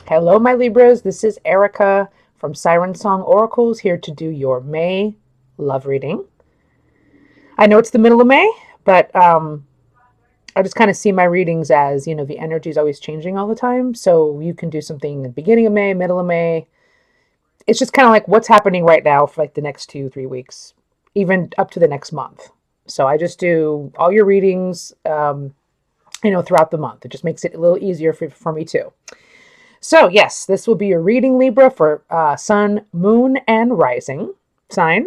Hello, my Libras. This is Erica from Siren Song Oracles here to do your May love reading. I know it's the middle of May, but I just kind of see my readings as, the energy is always changing all the time. So you can do something at the beginning of May, middle of May. It's just kind of like what's happening right now for like the next 2, 3 weeks, even up to the next month. So I just do all your readings, throughout the month. It just makes it a little easier for me too. So, yes, this will be your reading, Libra, for Sun, Moon, and Rising sign.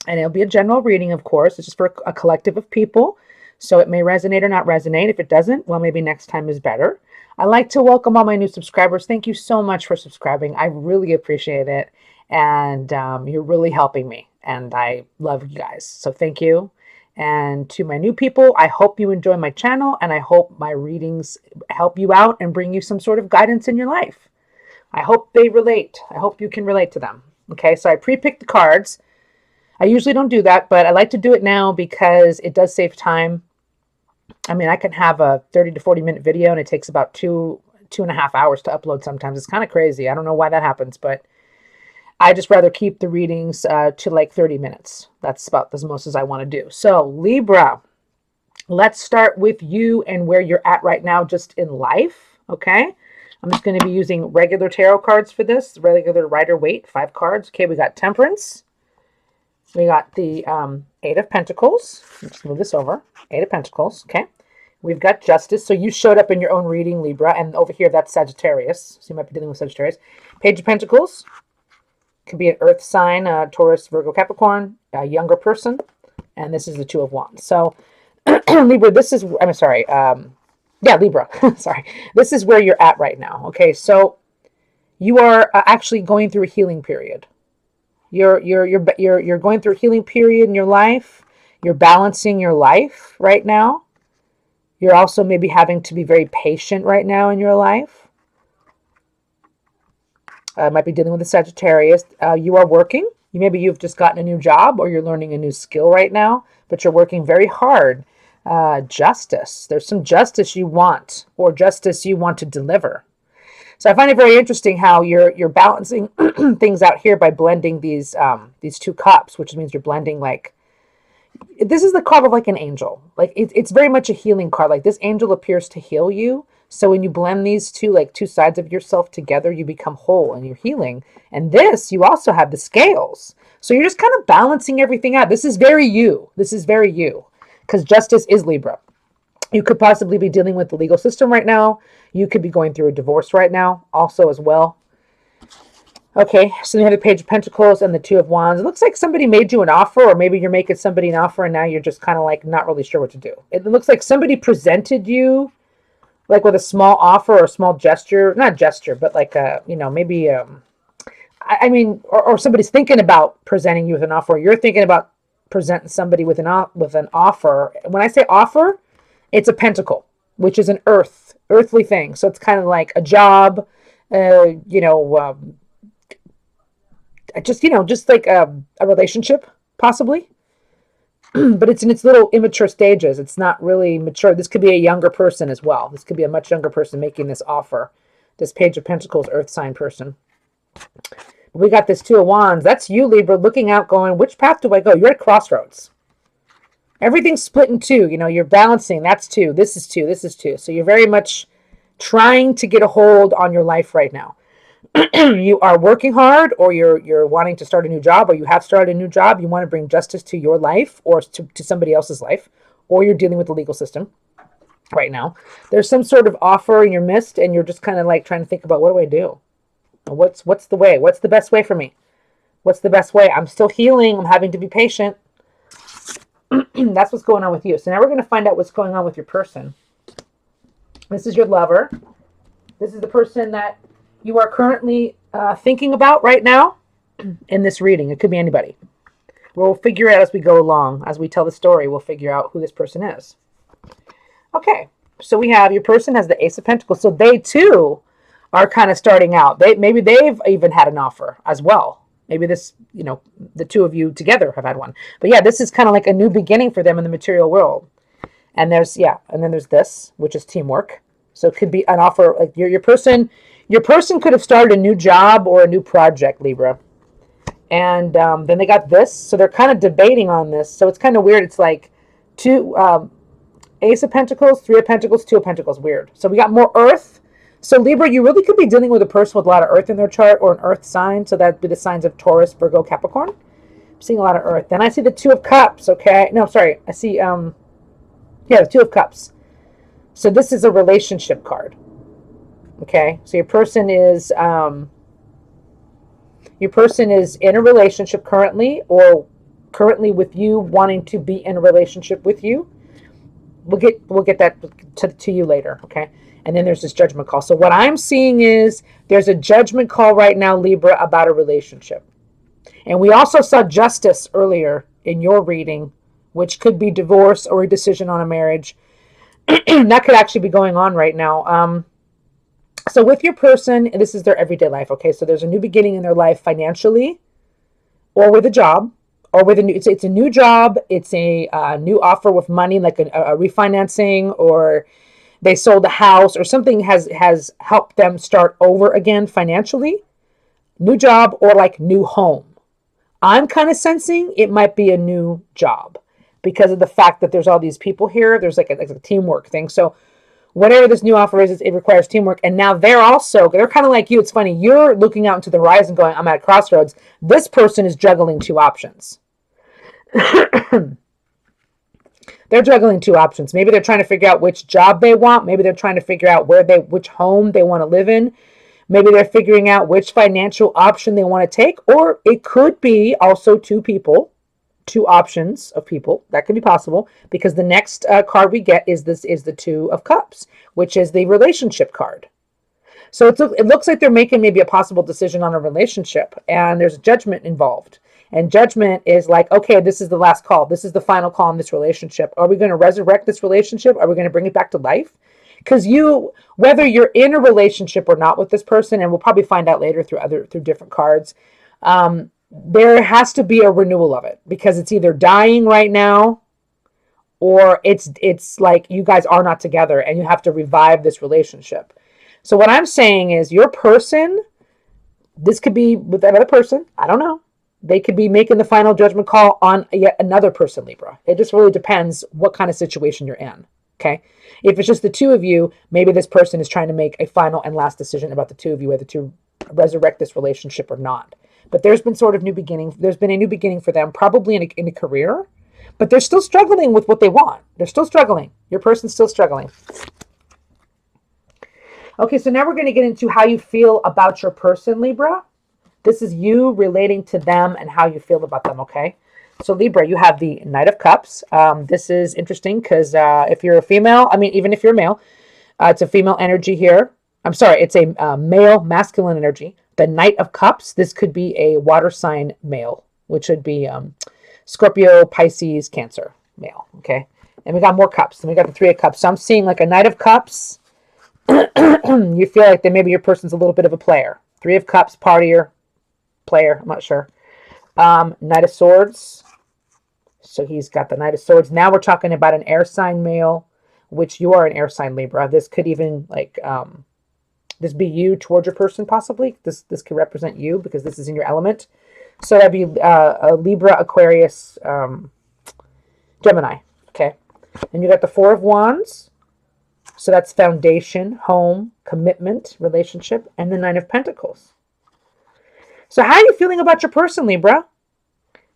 And it'll be a general reading, of course. It's just for a collective of people. So it may resonate or not resonate. If it doesn't, well, maybe next time is better. I'd like to welcome all my new subscribers. Thank you so much for subscribing. I really appreciate it. And you're really helping me. And I love you guys. So thank you. And to my new people, I hope you enjoy my channel, and I hope my readings help you out and bring you some sort of guidance in your life. I hope they relate. I hope you can relate to them. Okay, so I pre-picked the cards. I usually don't do that, but I like to do it now because it does save time. I mean, I can have a 30 to 40-minute video, and it takes about 2.5 hours to upload sometimes. It's kind of crazy. I don't know why that happens, but I just rather keep the readings to like 30 minutes. That's about as most as I want to do. So Libra, let's start with you and where you're at right now just in life, okay? I'm just going to be using regular tarot cards for this, regular Rider-Waite, 5 cards. Okay, we got Temperance. We got the 8 of Pentacles. Let's move this over. 8 of Pentacles, okay? We've got Justice. So you showed up in your own reading, Libra, and over here that's Sagittarius. So you might be dealing with Sagittarius. Page of Pentacles. Could be an earth sign, Taurus, Virgo, Capricorn, a younger person. And this is the 2 of Wands. So, Libra, this is, I'm sorry. Libra. Sorry. This is where you're at right now. Okay. So you are actually going through a healing period. You're going through a healing period in your life. You're balancing your life right now. You're also maybe having to be very patient right now in your life. Might be dealing with a Sagittarius. You are working. Maybe you've just gotten a new job or you're learning a new skill right now, but you're working very hard. Justice. There's some justice you want, or justice you want to deliver. So I find it very interesting how you're balancing things out here by blending these 2 cups, which means you're blending like, this is the card of like an angel. Like it's very much a healing card. Like this angel appears to heal you. So when you blend these two sides of yourself together, you become whole and you're healing. And this, you also have the scales. So you're just kind of balancing everything out. This is very you. This is very you. Because Justice is Libra. You could possibly be dealing with the legal system right now. You could be going through a divorce right now also as well. Okay, so you have the Page of Pentacles and the 2 of Wands. It looks like somebody made you an offer, or maybe you're making somebody an offer and now you're just kind of like not really sure what to do. It looks like somebody presented you like with a small offer or a small gesture, not gesture, but like maybe or somebody's thinking about presenting you with an offer. Or you're thinking about presenting somebody with an offer. When I say offer, it's a pentacle, which is an earthly thing. So it's kind of like a job, just like a relationship, possibly. But it's in its little immature stages. It's not really mature. This could be a younger person as well. This could be a much younger person making this offer. This Page of Pentacles, earth sign person. We got this 2 of Wands. That's you, Libra, looking out going, which path do I go? You're at crossroads. Everything's split in 2. You're balancing. That's 2. This is 2. This is 2. So you're very much trying to get a hold on your life right now. You are working hard, or you're wanting to start a new job, or you have started a new job. You want to bring justice to your life or to somebody else's life, or you're dealing with the legal system right now. There's some sort of offer in your midst, and you're just kind of like trying to think about, what do I do? What's the way? What's the best way for me? What's the best way? I'm still healing. I'm having to be patient. That's what's going on with you. So now we're going to find out what's going on with your person. This is your lover. This is the person that you are currently thinking about right now in this reading. It could be anybody. We'll figure it out as we go along. As we tell the story, we'll figure out who this person is. Okay, so we have your person has the Ace of Pentacles. So they too are kind of starting out. Maybe they've even had an offer as well. Maybe this, the 2 of you together have had one. But yeah, this is kind of like a new beginning for them in the material world. And there's, and then there's this, which is teamwork. So it could be an offer, like your person could have started a new job or a new project, Libra. And then they got this. So they're kind of debating on this. So it's kind of weird. It's like two, Ace of Pentacles, Three of Pentacles, Two of Pentacles. Weird. So we got more Earth. So Libra, you really could be dealing with a person with a lot of Earth in their chart, or an Earth sign. So that'd be the signs of Taurus, Virgo, Capricorn. I'm seeing a lot of Earth. Then I see the Two of Cups. Okay. No, sorry. I see, the Two of Cups. So this is a relationship card. Okay. So your person is in a relationship currently, or currently with you, wanting to be in a relationship with you. We'll get that to you later, okay? And then there's this judgment call. So what I'm seeing is there's a judgment call right now, Libra, about a relationship. And we also saw justice earlier in your reading, which could be divorce or a decision on a marriage. That could actually be going on right now. So with your person, this is their everyday life, okay? So there's a new beginning in their life financially, or with a job, or with a new, it's a new job. It's a new offer with money, like a refinancing, or they sold a house, or something has helped them start over again financially. New job, or like new home. I'm kind of sensing it might be a new job because of the fact that there's all these people here. There's like a teamwork thing. So whatever this new offer is, it requires teamwork. And now they're kind of like you. It's funny. You're looking out into the horizon going, I'm at a crossroads. This person is juggling two options. They're juggling two options. Maybe they're trying to figure out which job they want. Maybe they're trying to figure out which home they want to live in. Maybe they're figuring out which financial option they want to take. Or it could be also two options of people. That could be possible, because the next card we get is the Two of Cups, which is the relationship card. So it looks like they're making maybe a possible decision on a relationship, and there's judgment involved. And judgment is like, okay, this is the last call. This is the final call in this relationship. Are we going to resurrect this relationship? Are we going to bring it back to life? Because whether you're in a relationship or not with this person, and we'll probably find out later through different cards, there has to be a renewal of it, because it's either dying right now, or it's like you guys are not together and you have to revive this relationship. So what I'm saying is your person, this could be with another person. I don't know. They could be making the final judgment call on yet another person, Libra. It just really depends what kind of situation you're in. Okay. If it's just the two of you, maybe this person is trying to make a final and last decision about the two of you, whether to resurrect this relationship or not. But there's been sort of new beginning. There's been a new beginning for them, probably in a career, but they're still struggling with what they want. They're still struggling. Your person's still struggling. Okay, so now we're going to get into how you feel about your person, Libra. This is you relating to them and how you feel about them, okay? So Libra, you have the Knight of Cups. This is interesting because if you're a female, even if you're male, it's a female energy here. I'm sorry, it's a male, masculine energy. The Knight of Cups, this could be a water sign male, which would be Scorpio, Pisces, Cancer male, okay? And we got more cups. And we got the Three of Cups. So I'm seeing like a Knight of Cups. You feel like that maybe your person's a little bit of a player. Three of Cups, partier, player, I'm not sure. Knight of Swords. So he's got the Knight of Swords. Now we're talking about an air sign male, which you are an air sign, Libra. This could even this be you towards your person, possibly. This could represent you because this is in your element. So that'd be a Libra, Aquarius, Gemini. Okay. And you got the Four of Wands. So that's foundation, home, commitment, relationship, and the Nine of Pentacles. So how are you feeling about your person, Libra?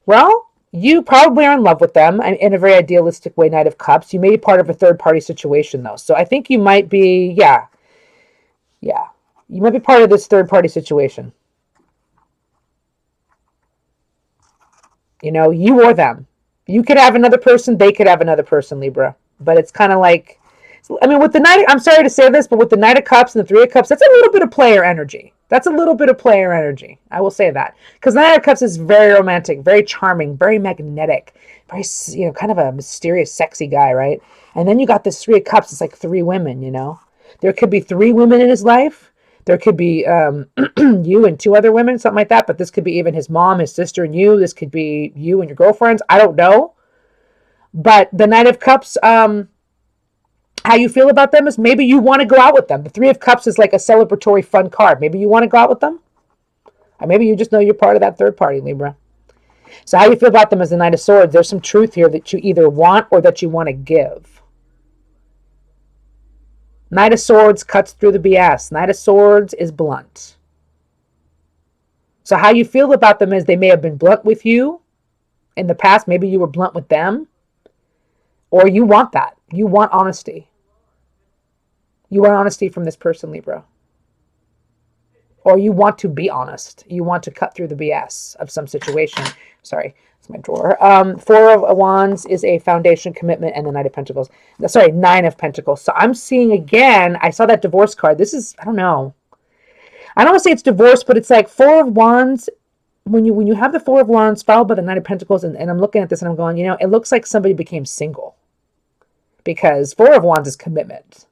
Well, you probably are in love with them in a very idealistic way, Knight of Cups. You may be part of a third-party situation, though. So I think you might be, yeah. You might be part of this third-party situation. You or them. You could have another person. They could have another person, Libra. But it's kind of like, with the Knight, I'm sorry to say this, but with the Knight of Cups and the Three of Cups, that's a little bit of player energy. I will say that. Because the Knight of Cups is very romantic, very charming, very magnetic, very, kind of a mysterious, sexy guy, right? And then you got this Three of Cups. It's like three women, There could be three women in his life. There could be you and two other women, something like that. But this could be even his mom, his sister, and you. This could be you and your girlfriends. I don't know. But the Knight of Cups, How you feel about them is maybe you want to go out with them. The Three of Cups is like a celebratory fun card. Maybe you want to go out with them. Or maybe you just know you're part of that third party, Libra. So how you feel about them is the Knight of Swords. There's some truth here that you either want or that you want to give. Knight of Swords cuts through the BS. Knight of Swords is blunt. So how you feel about them is they may have been blunt with you in the past. Maybe you were blunt with them. Or you want that. You want honesty. You want honesty from this person, Libra. Or you want to be honest. You want to cut through the BS of some situation. Sorry, it's my drawer. Four of Wands is a foundation commitment, and the Knight of Pentacles. Sorry, Nine of Pentacles. So I'm seeing again, I saw that divorce card. This is, I don't know. I don't want to say it's divorce, but it's like Four of Wands. When you have the Four of Wands followed by the Knight of Pentacles, and I'm looking at this and I'm going, it looks like somebody became single. Because Four of Wands is commitment.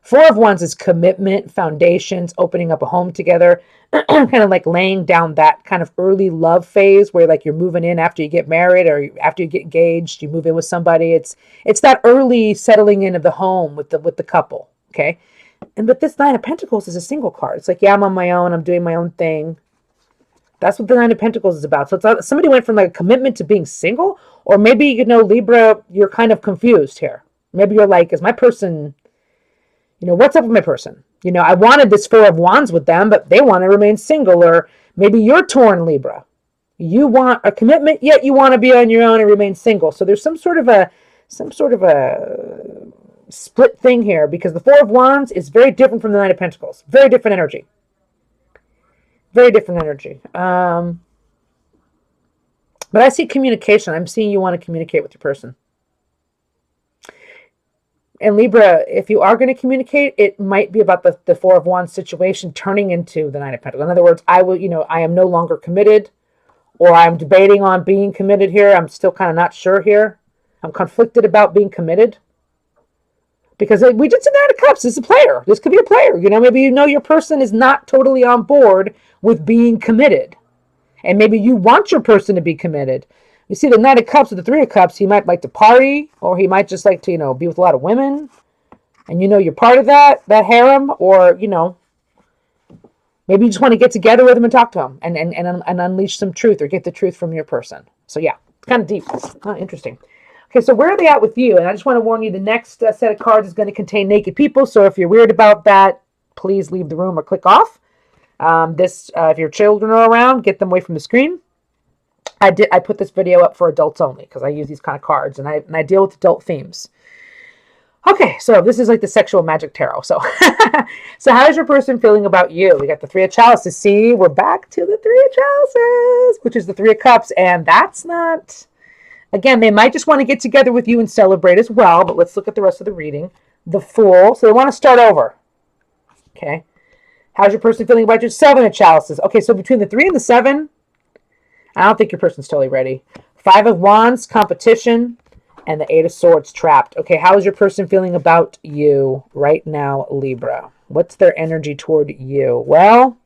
Four of Wands is commitment, foundations, opening up a home together, kind of like laying down that kind of early love phase where like you're moving in after you get married or after you get engaged, you move in with somebody. It's that early settling in of the home with the couple, okay? And but this Nine of Pentacles is a single card. It's like, yeah, I'm on my own. I'm doing my own thing. That's what the Nine of Pentacles is about. So it's somebody went from like a commitment to being single, or maybe, Libra, you're kind of confused here. Maybe you're like, is my person... what's up with my person? I wanted this Four of Wands with them, but they want to remain single. Or maybe you're torn, Libra. You want a commitment, yet you want to be on your own and remain single. So there's some sort of a split thing here, because the Four of Wands is very different from the Nine of Pentacles. Very different energy. Very different energy. But I see communication. I'm seeing you want to communicate with your person. And Libra, if you are going to communicate, it might be about the Four of Wands situation turning into the Nine of Pentacles. In other words, I am no longer committed, or I'm debating on being committed here. I'm still kind of not sure here. I'm conflicted about being committed. Because we did some Nine of Cups. This is a player. This could be a player. Maybe your person is not totally on board with being committed. And maybe you want your person to be committed. You see the Knight of Cups with the Three of Cups, he might like to party, or he might just like to, be with a lot of women. And you're part of that harem, or, maybe you just want to get together with him and talk to him and unleash some truth or get the truth from your person. So yeah, it's kind of deep. Oh, interesting. Okay, so where are they at with you? And I just want to warn you, the next set of cards is going to contain naked people. So if you're weird about that, please leave the room or click off. If your children are around, get them away from the screen. I put this video up for adults only because I use these kind of cards and I deal with adult themes. Okay, so this is like the sexual magic tarot. So, so how is your person feeling about you? We got the Three of Chalices. See, we're back to the Three of Chalices, which is the Three of Cups, and that's not. Again, they might just want to get together with you and celebrate as well. But let's look at the rest of the reading. The Fool. So they want to start over. Okay. How's your person feeling about your Seven of Chalices? Okay, so between the 3 and the 7. I don't think your person's totally ready. Five of Wands, competition, and the Eight of Swords, trapped. Okay, how is your person feeling about you right now, Libra? What's their energy toward you? Well,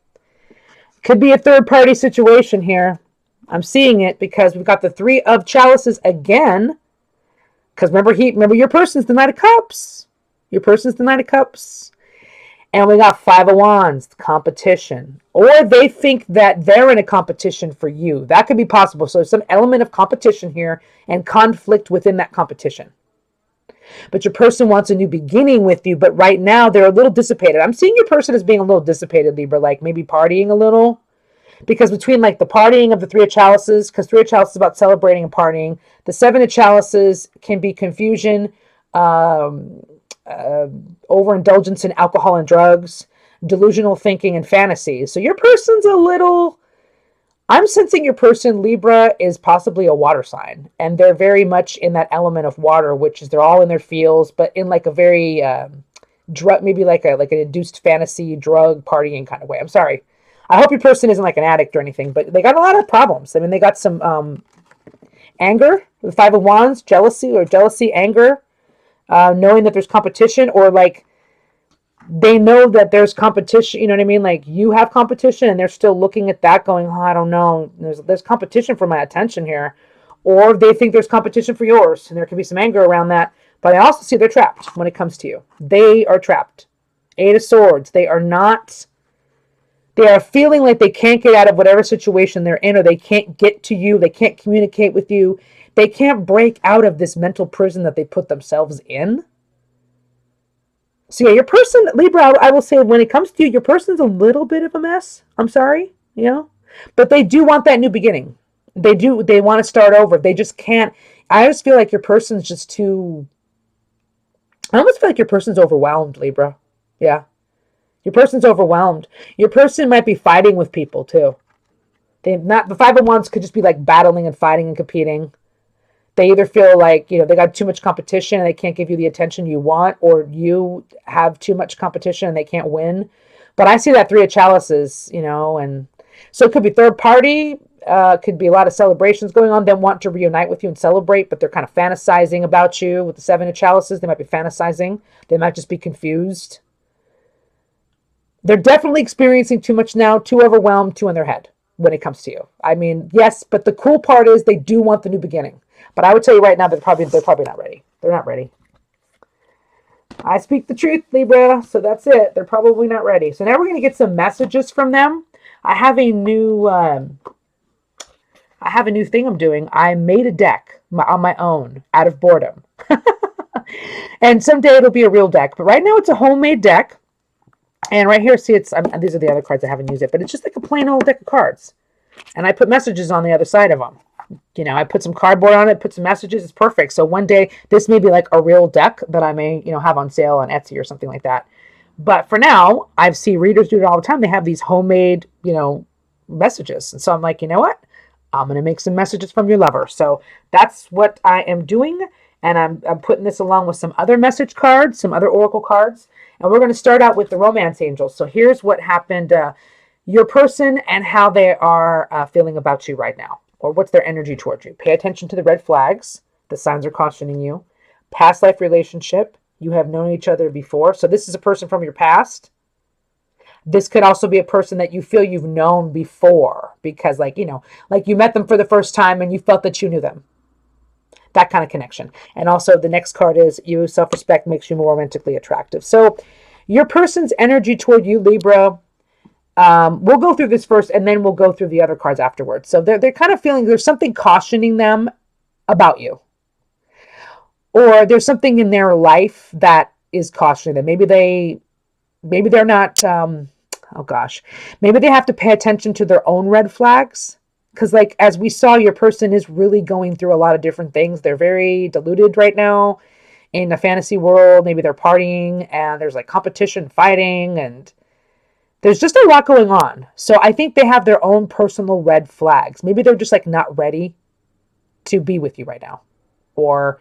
could be a third-party situation here. I'm seeing it because we've got the Three of Chalices again. Because remember your person's the Knight of Cups. Your person's the Knight of Cups. And we got Five of Wands, competition. Or they think that they're in a competition for you. That could be possible. So there's some element of competition here and conflict within that competition. But your person wants a new beginning with you. But right now, they're a little dissipated. I'm seeing your person as being a little dissipated, Libra. Like maybe partying a little. Because between like the partying of the Three of Chalices, because Three of Chalices is about celebrating and partying. The Seven of Chalices can be confusion, overindulgence in alcohol and drugs, delusional thinking and fantasies. So your person's a little, I'm sensing your person, Libra, is possibly a water sign, and they're very much in that element of water, which is they're all in their feels, but in like a very drug, maybe like an induced fantasy drug partying kind of way. I'm sorry. I hope your person isn't like an addict or anything, but they got a lot of problems. I mean, they got some anger, the Five of Wands, jealousy, anger, knowing that there's competition, or like they know that there's competition, you know what I mean? Like you have competition and they're still looking at that going, oh, I don't know. There's competition for my attention here. Or they think there's competition for yours and there could be some anger around that. But I also see they're trapped when it comes to you. They are trapped. Eight of Swords. They are feeling like they can't get out of whatever situation they're in, or they can't get to you. They can't communicate with you. They can't break out of this mental prison that they put themselves in. So yeah, your person, Libra, I will say when it comes to you, your person's a little bit of a mess. I'm sorry, but they do want that new beginning. They want to start over. They just can't. I just feel like your person's just too, I almost feel like your person's overwhelmed, Libra. Yeah. Your person's overwhelmed. Your person might be fighting with people too. The Five of Wands could just be like battling and fighting and competing. They either feel like, they got too much competition and they can't give you the attention you want, or you have too much competition and they can't win. But I see that Three of Chalices, and so it could be third party, could be a lot of celebrations going on, them want to reunite with you and celebrate, but they're kind of fantasizing about you with the Seven of Chalices. They might be fantasizing. They might just be confused. They're definitely experiencing too much now, too overwhelmed, too in their head when it comes to you. I mean, yes, but the cool part is they do want the new beginning. But I would tell you right now, they're probably not ready. They're not ready. I speak the truth, Libra, so that's it. They're probably not ready. So now we're going to get some messages from them. I have a new thing I'm doing. I made a deck on my own out of boredom. And someday it'll be a real deck. But right now it's a homemade deck. And right here, see, these are the other cards. I haven't used it. But it's just like a plain old deck of cards. And I put messages on the other side of them. I put some cardboard on it, put some messages. It's perfect. So one day, this may be like a real deck that I may, have on sale on Etsy or something like that. But for now, I see readers do it all the time. They have these homemade, messages. And so I'm like, you know what? I'm going to make some messages from your lover. So that's what I am doing. And I'm putting this along with some other message cards, some other oracle cards. And we're going to start out with the romance angels. So here's what happened, your person and how they are feeling about you right now. Or what's their energy towards you. Pay attention to the red flags. The signs are cautioning you. Past life relationship. You have known each other before. So this is a person from your past. This could also be a person that you feel you've known before. Because like you met them for the first time and you felt that you knew them. That kind of connection. And also the next card is you. Self-respect makes you more romantically attractive. So your person's energy toward you, Libra. We'll go through this first and then we'll go through the other cards afterwards. So they're kind of feeling there's something cautioning them about you. Or there's something in their life that is cautioning them. Maybe they're not, maybe they have to pay attention to their own red flags. Because like, as we saw, your person is really going through a lot of different things. They're very deluded right now in a fantasy world. Maybe they're partying and there's like competition, fighting, and there's just a lot going on. So I think they have their own personal red flags. Maybe they're just like not ready to be with you right now. Or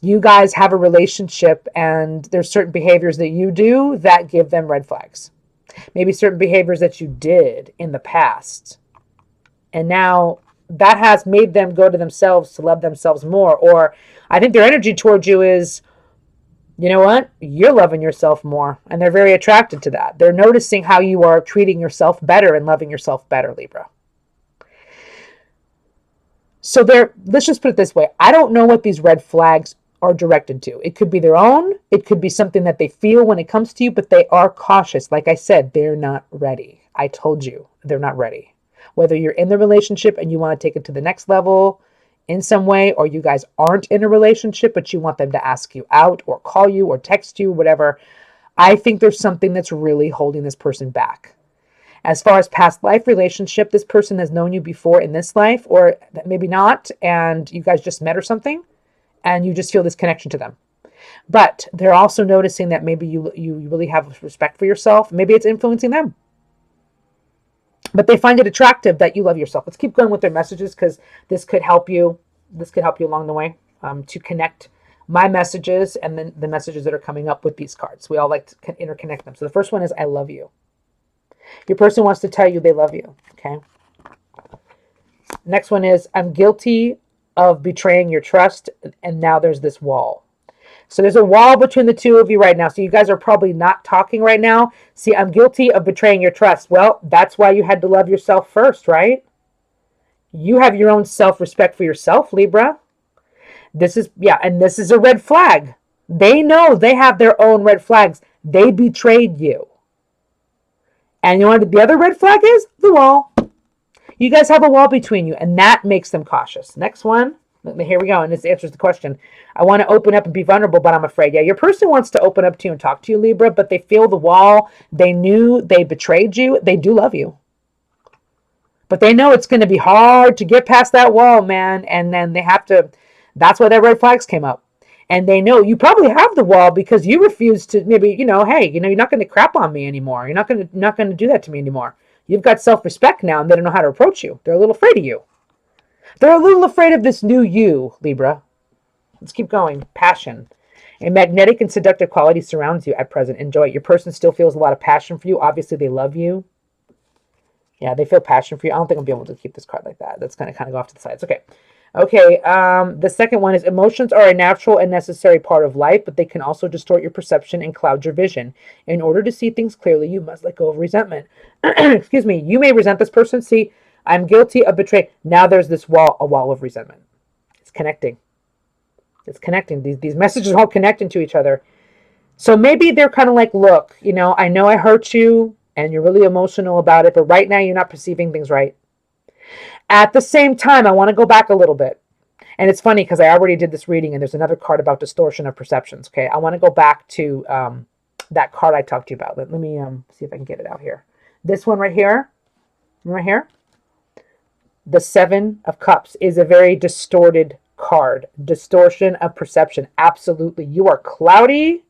you guys have a relationship and there's certain behaviors that you do that give them red flags. Maybe certain behaviors that you did in the past. And now that has made them go to themselves to love themselves more. Or I think their energy towards you is, you know what? You're loving yourself more. And they're very attracted to that. They're noticing how you are treating yourself better and loving yourself better, Libra. So let's just put it this way. I don't know what these red flags are directed to. It could be their own. It could be something that they feel when it comes to you, but they are cautious. Like I said, they're not ready. I told you they're not ready. Whether you're in the relationship and you want to take it to the next level in some way, or you guys aren't in a relationship, but you want them to ask you out or call you or text you, whatever. I think there's something that's really holding this person back. As far as past life relationship, this person has known you before in this life, or maybe not, and you guys just met or something, and you just feel this connection to them. But they're also noticing that maybe you really have respect for yourself. Maybe it's influencing them. But they find it attractive that you love yourself. Let's keep going with their messages because this could help you. This could help you along the way to connect my messages and then the messages that are coming up with these cards. We all like to interconnect them. So the first one is I love you. Your person wants to tell you they love you. Okay. Next one is I'm guilty of betraying your trust. And now there's this wall. So there's a wall between the two of you right now. So you guys are probably not talking right now. See, I'm guilty of betraying your trust. Well, that's why you had to love yourself first, right? You have your own self-respect for yourself, Libra. This is, yeah, and this is a red flag. They know they have their own red flags. They betrayed you. And you know what the other red flag is? The wall. You guys have a wall between you, and that makes them cautious. Next one. Here we go, and this answers the question. I want to open up and be vulnerable, but I'm afraid. Yeah, your person wants to open up to you and talk to you, Libra, but they feel the wall. They knew they betrayed you. They do love you. But they know it's going to be hard to get past that wall, man. And then they have to, that's why their red flags came up. And they know you probably have the wall because you refuse to maybe, hey, you're not going to crap on me anymore. You're not going to do that to me anymore. You've got self-respect now, and they don't know how to approach you. They're a little afraid of you. They're a little afraid of this new you, Libra. Let's keep going. Passion. A magnetic and seductive quality surrounds you at present. Enjoy it. Your person still feels a lot of passion for you. Obviously, they love you. Yeah, they feel passion for you. I don't think I'll be able to keep this card like that. That's going to kind of go off to the sides. Okay. The second one is emotions are a natural and necessary part of life, but they can also distort your perception and cloud your vision. In order to see things clearly, you must let go of resentment. Excuse me. You may resent this person. See, I'm guilty of betrayal. Now there's this wall, a wall of resentment. It's connecting. It's connecting. These messages are all connecting to each other. So maybe they're kind of like, look, I know I hurt you and you're really emotional about it, but right now you're not perceiving things right. At the same time, I want to go back a little bit. And it's funny because I already did this reading and there's another card about distortion of perceptions. Okay, I want to go back to that card I talked to you about. Let me see if I can get it out here. This one right here. The Seven of Cups is a very distorted card. Distortion of perception. Absolutely. You are cloudy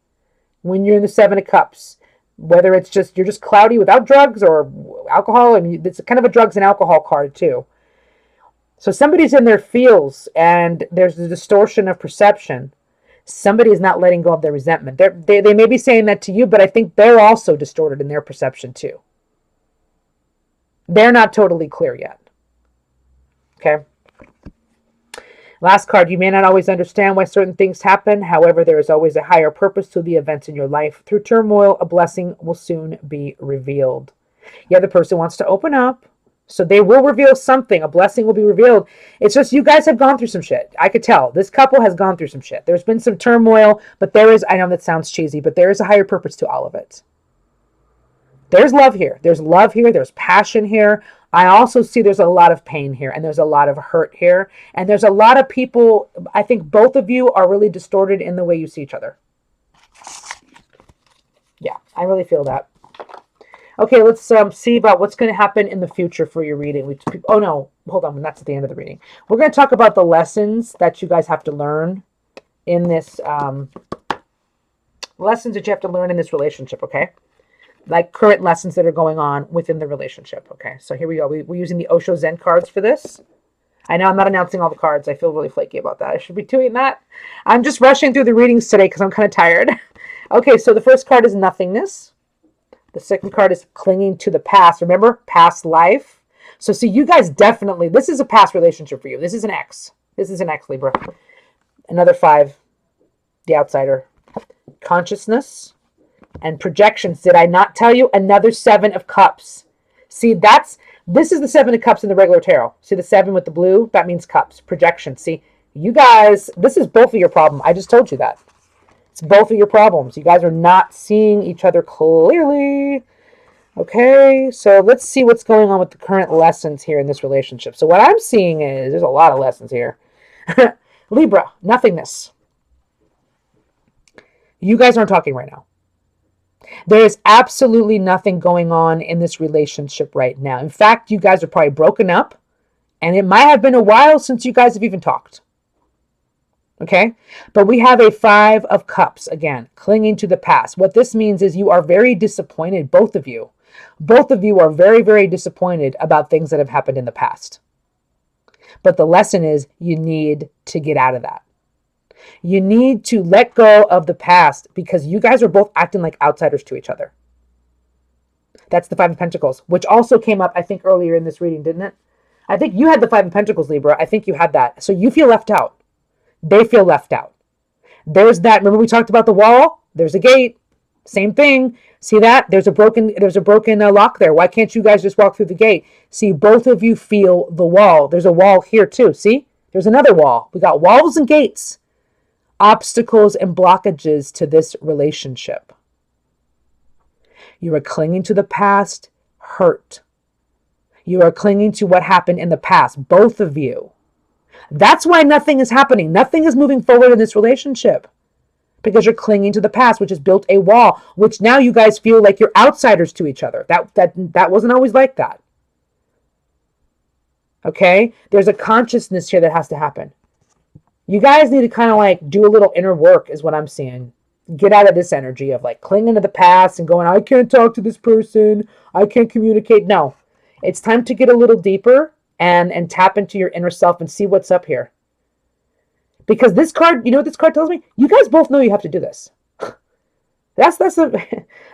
when you're in the Seven of Cups. Whether it's you're just cloudy without drugs or alcohol. I mean, it's kind of a drugs and alcohol card too. So somebody's in their feels and there's a distortion of perception. Somebody is not letting go of their resentment. They may be saying that to you, but I think they're also distorted in their perception too. They're not totally clear yet. Okay. Last card. You may not always understand why certain things happen. However, there is always a higher purpose to the events in your life. Through turmoil, a blessing will soon be revealed. The other person wants to open up. So they will reveal something. A blessing will be revealed. It's just you guys have gone through some shit. I could tell. This couple has gone through some shit. There's been some turmoil, but I know that sounds cheesy, but there is a higher purpose to all of it. There's love here. There's love here. There's passion here. I also see there's a lot of pain here and there's a lot of hurt here. And there's a lot of people, I think both of you are really distorted in the way you see each other. Yeah, I really feel that. Okay, let's see about what's going to happen in the future for your reading. Oh no, hold on, that's at the end of the reading. We're going to talk about the lessons that you guys have to learn in this, lessons that you have to learn in this relationship, okay? Like current lessons that are going on within the relationship, okay? So here we go. We're using the Osho Zen cards for this. I know I'm not announcing all the cards. I feel really flaky about that. I should be doing that. I'm just rushing through the readings today because I'm kind of tired. Okay, so the first card is nothingness. The second card is clinging to the past. Remember, past life. So see, you guys definitely, this is a past relationship for you. This is an ex. This is an ex, Libra. Another 5, the outsider. Consciousness and projections. Did I not tell you? Another 7 of cups. See, this is the 7 of cups in the regular tarot. See the 7 with the blue? That means cups. Projection. See, you guys, this is both of your problem. I just told you that. It's both of your problems. You guys are not seeing each other clearly. Okay, so let's see what's going on with the current lessons here in this relationship. So what I'm seeing is, there's a lot of lessons here. Libra, nothingness. You guys aren't talking right now. There is absolutely nothing going on in this relationship right now. In fact, you guys are probably broken up, and it might have been a while since you guys have even talked. Okay, but we have a 5 of cups again, clinging to the past. What this means is you are very disappointed, both of you. Both of you are very, very disappointed about things that have happened in the past. But the lesson is you need to get out of that. You need to let go of the past because you guys are both acting like outsiders to each other. That's the 5 of Pentacles, which also came up, I think, earlier in this reading, didn't it? I think you had the 5 of Pentacles, Libra. I think you had that. So you feel left out. They feel left out. There's that. Remember we talked about the wall? There's a gate. Same thing. See that? There's a broken lock there. Why can't you guys just walk through the gate? See, both of you feel the wall. There's a wall here too. See? There's another wall. We got walls and gates, obstacles and blockages to this relationship. You are clinging to the past hurt. You are clinging to what happened in the past, both of you. That's why nothing is happening. Nothing is moving forward in this relationship because you're clinging to the past, which has built a wall, which now you guys feel like you're outsiders to each other. That wasn't always like that. Okay? There's a consciousness here that has to happen. You guys need to kind of like do a little inner work is what I'm seeing. Get out of this energy of like clinging to the past and going, I can't talk to this person. I can't communicate. No, it's time to get a little deeper and tap into your inner self and see what's up here. Because this card, you know what this card tells me? You guys both know you have to do this. That's what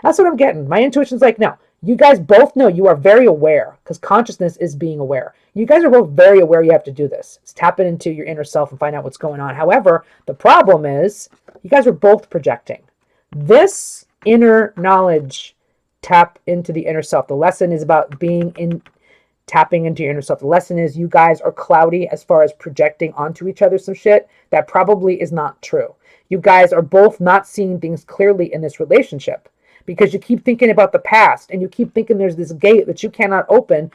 I'm getting. My intuition's like, no, you guys both know you are very aware because consciousness is being aware. You guys are both very aware you have to do this. It's tapping into your inner self and find out what's going on. However, the problem is you guys are both projecting. This inner knowledge, tap into the inner self. The lesson is about tapping into your inner self. The lesson is you guys are cloudy as far as projecting onto each other some shit that probably is not true. You guys are both not seeing things clearly in this relationship because you keep thinking about the past and you keep thinking there's this gate that you cannot open,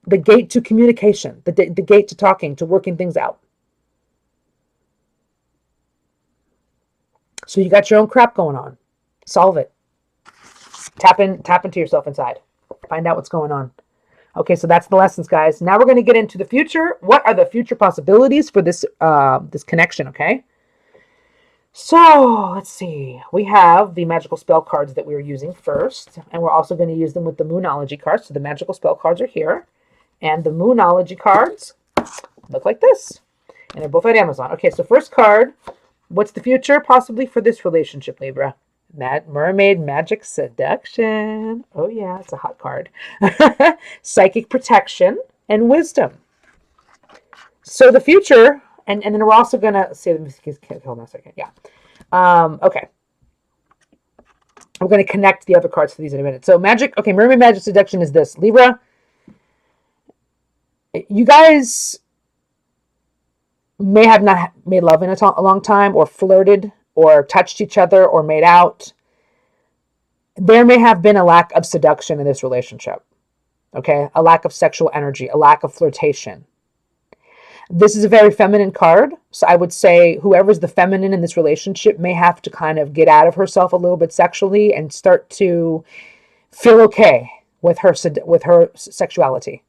the gate to communication, the gate to talking, to working things out. So you got your own crap going on. Solve it. Tap into yourself inside. Find out what's going on. Okay, so that's the lessons, guys. Now we're going to get into the future. What are the future possibilities for this this connection, okay? So, let's see. We have the magical spell cards that we were using first, and we're also going to use them with the Moonology cards. So the magical spell cards are here, and the Moonology cards look like this, and they're both at Amazon. Okay, so first card, what's the future possibly for this relationship, Libra? Mermaid Magic Seduction. Oh yeah, it's a hot card. Psychic Protection and Wisdom. So the future, and then we're also going to say, hold on a second. Yeah. Okay. We're going to connect the other cards to these in a minute. So Mermaid Magic Seduction is this. Libra, you guys may have not made love in a long time or flirted or touched each other or made out. There may have been a lack of seduction in this relationship. Okay? A lack of sexual energy, a lack of flirtation. This is a very feminine card. So I would say whoever's the feminine in this relationship may have to kind of get out of herself a little bit sexually and start to feel okay with her sexuality.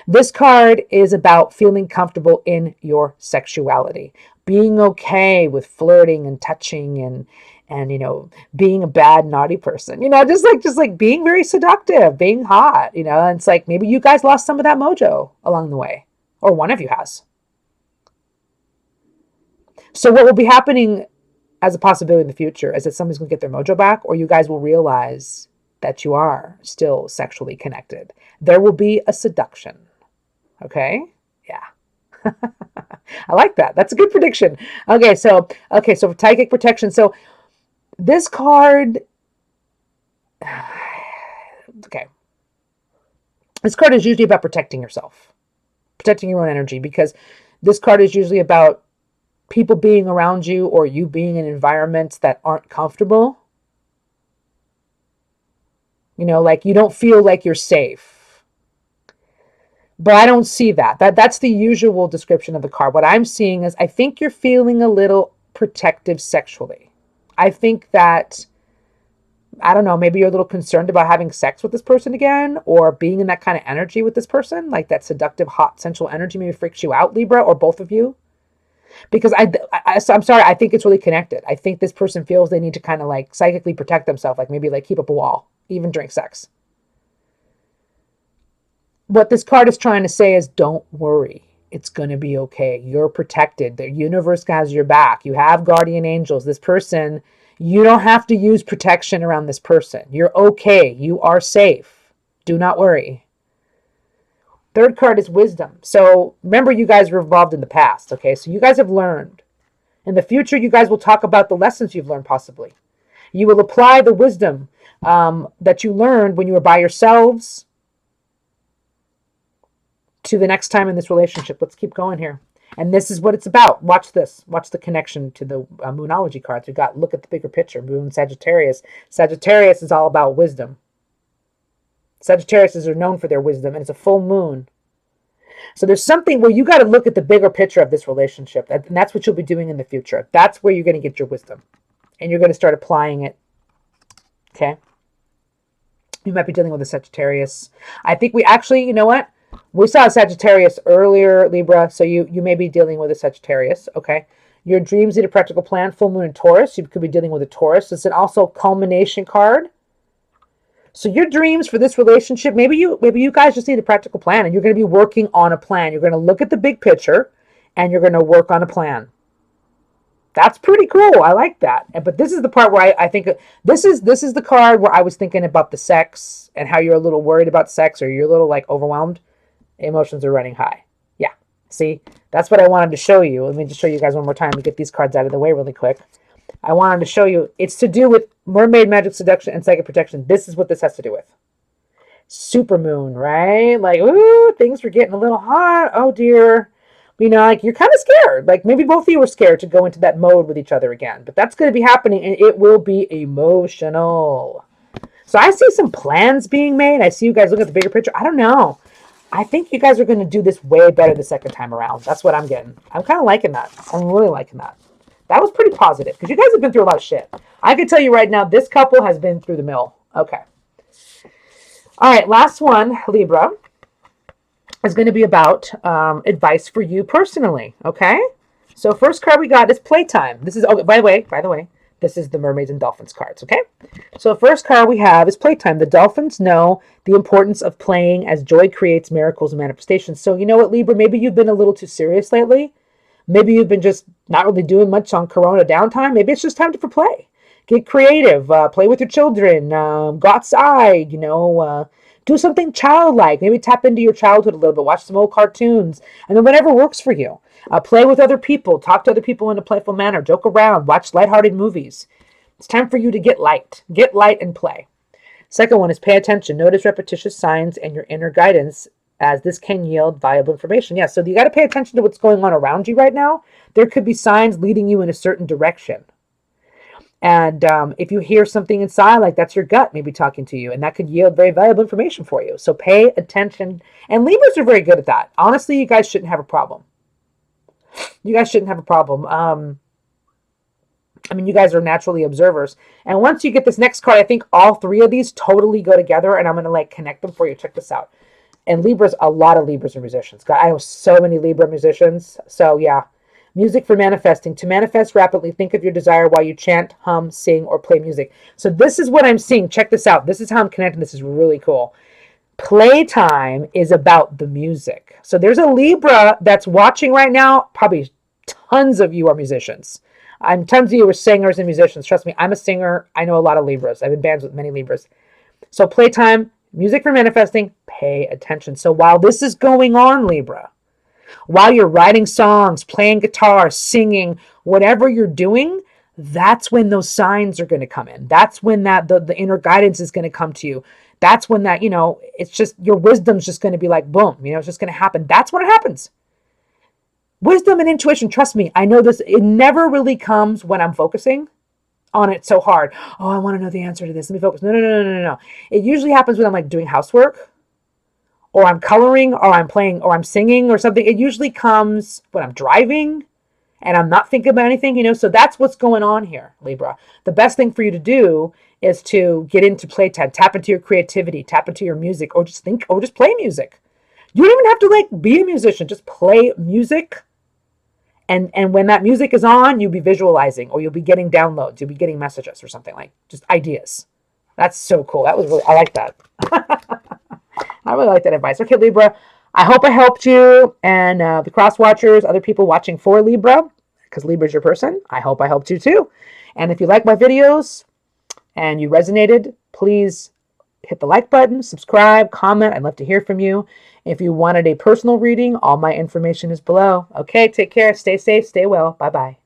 This card is about feeling comfortable in your sexuality, being okay with flirting and touching and being a bad naughty person, just like being very seductive, being hot, and it's like maybe you guys lost some of that mojo along the way, or one of you has. So what will be happening as a possibility in the future is that somebody's going to get their mojo back, or you guys will realize that you are still sexually connected. There will be a seduction. Okay? Yeah. I like that. That's a good prediction. Okay, so for psychic protection. So this card, okay. This card is usually about protecting yourself, protecting your own energy, because this card is usually about people being around you or you being in environments that aren't comfortable. Like you don't feel like you're safe. But I don't see that. That's the usual description of the card. What I'm seeing is I think you're feeling a little protective sexually. I think that, I don't know, maybe you're a little concerned about having sex with this person again or being in that kind of energy with this person, like that seductive, hot, sensual energy maybe freaks you out, Libra, or both of you. Because I'm sorry, I think it's really connected. I think this person feels they need to kind of like psychically protect themselves, like maybe like keep up a wall, even during sex. What this card is trying to say is don't worry. It's going to be okay. You're protected. The universe has your back. You have guardian angels. This person, you don't have to use protection around this person. You're okay. You are safe. Do not worry. Third card is wisdom. So remember, you guys were involved in the past. Okay, so you guys have learned. In the future, you guys will talk about the lessons you've learned possibly. You will apply the wisdom that you learned when you were by yourselves to the next time in this relationship. Let's keep going here. And this is what it's about. Watch this. Watch the connection to the Moonology cards. We got, look at the bigger picture. Moon, Sagittarius. Sagittarius is all about wisdom. Sagittarius are known for their wisdom, and it's a full moon. So there's something where you got to look at the bigger picture of this relationship. And that's what you'll be doing in the future. That's where you're going to get your wisdom. And you're going to start applying it. Okay? You might be dealing with a Sagittarius. I think we actually, you know what? We saw a Sagittarius earlier, Libra, so you may be dealing with a Sagittarius, okay? Your dreams need a practical plan, full moon in Taurus. You could be dealing with a Taurus. It's an also culmination card. So your dreams for this relationship, maybe you guys just need a practical plan, and you're going to be working on a plan. You're going to look at the big picture, and you're going to work on a plan. That's pretty cool. I like that. But this is the part where I think this is the card where I was thinking about the sex and how you're a little worried about sex, or you're a little like overwhelmed. Emotions are running high. Yeah. See, that's what I wanted to show you. Let me just show you guys one more time to get these cards out of the way really quick. I wanted to show you it's to do with mermaid magic, seduction, and psychic protection. This is what this has to do with. Supermoon, right? Like, ooh, things were getting a little hot. Oh dear. You know, like you're kind of scared. Like maybe both of you were scared to go into that mode with each other again. But that's going to be happening, and it will be emotional. So I see some plans being made. I see you guys look at the bigger picture. I don't know. I think you guys are going to do this way better the second time around. That's what I'm getting. I'm kind of liking that. I'm really liking that. That was pretty positive because you guys have been through a lot of shit. I can tell you right now, this couple has been through the mill. Okay. All right, last one, Libra, is going to be about advice for you personally. Okay. So first card we got is playtime. This is, oh, by the way, this is the mermaids and dolphins cards. Okay. So first card we have is playtime. The dolphins know the importance of playing as joy creates miracles and manifestations. So you know what, Libra, maybe you've been a little too serious lately. Maybe you've been just not really doing much on Corona downtime. Maybe it's just time for play. Get creative. Play with your children. Go outside. Do something childlike. Maybe tap into your childhood a little bit. Watch some old cartoons. And then whatever works for you. Play with other people. Talk to other people in a playful manner. Joke around. Watch lighthearted movies. It's time for you to get light. Get light and play. Second one is pay attention. Notice repetitious signs and your inner guidance, as this can yield valuable information. Yeah, so you got to pay attention to what's going on around you right now. There could be signs leading you in a certain direction. And if you hear something inside, like that's your gut maybe talking to you, and that could yield very valuable information for you. So pay attention. And Libras are very good at that. Honestly, you guys shouldn't have a problem. You guys shouldn't have a problem. You guys are naturally observers. And once you get this next card, I think all three of these totally go together, and I'm going to connect them for you. Check this out. And Libras, a lot of Libras are musicians. God, I know so many Libra musicians. So yeah, music for manifesting. To manifest rapidly, think of your desire while you chant, hum, sing, or play music. So this is what I'm seeing. Check this out. This is how I'm connecting. This is really cool. Playtime is about the music. So there's a Libra that's watching right now. Probably tons of you are musicians. Tons of you are singers and musicians. Trust me, I'm a singer. I know a lot of Libras. I've been bands with many Libras. So playtime, music for manifesting, pay attention. So while this is going on, Libra, while you're writing songs, playing guitar, singing, whatever you're doing, that's when those signs are going to come in. That's when the inner guidance is going to come to you. That's when it's just your wisdom's just going to be like, boom, it's just going to happen. That's when it happens. Wisdom and intuition, trust me, I know this, it never really comes when I'm focusing on it so hard. Oh, I want to know the answer to this. Let me focus. No. It usually happens when I'm doing housework, or I'm coloring, or I'm playing, or I'm singing or something. It usually comes when I'm driving and I'm not thinking about anything, so that's what's going on here, Libra. The best thing for you to do is to get into playtime, tap into your creativity, tap into your music, or just think, or just play music. You don't even have to be a musician, just play music. And when that music is on, you'll be visualizing, or you'll be getting downloads, you'll be getting messages or something, just ideas. That's so cool. I like that. I really like that advice. Okay, Libra, I hope I helped you, and the cross watchers, other people watching for Libra, because Libra's your person. I hope I helped you too. And if you like my videos and you resonated, please hit the like button, subscribe, comment. I'd love to hear from you. If you wanted a personal reading, all my information is below. Okay, take care. Stay safe. Stay well. Bye-bye.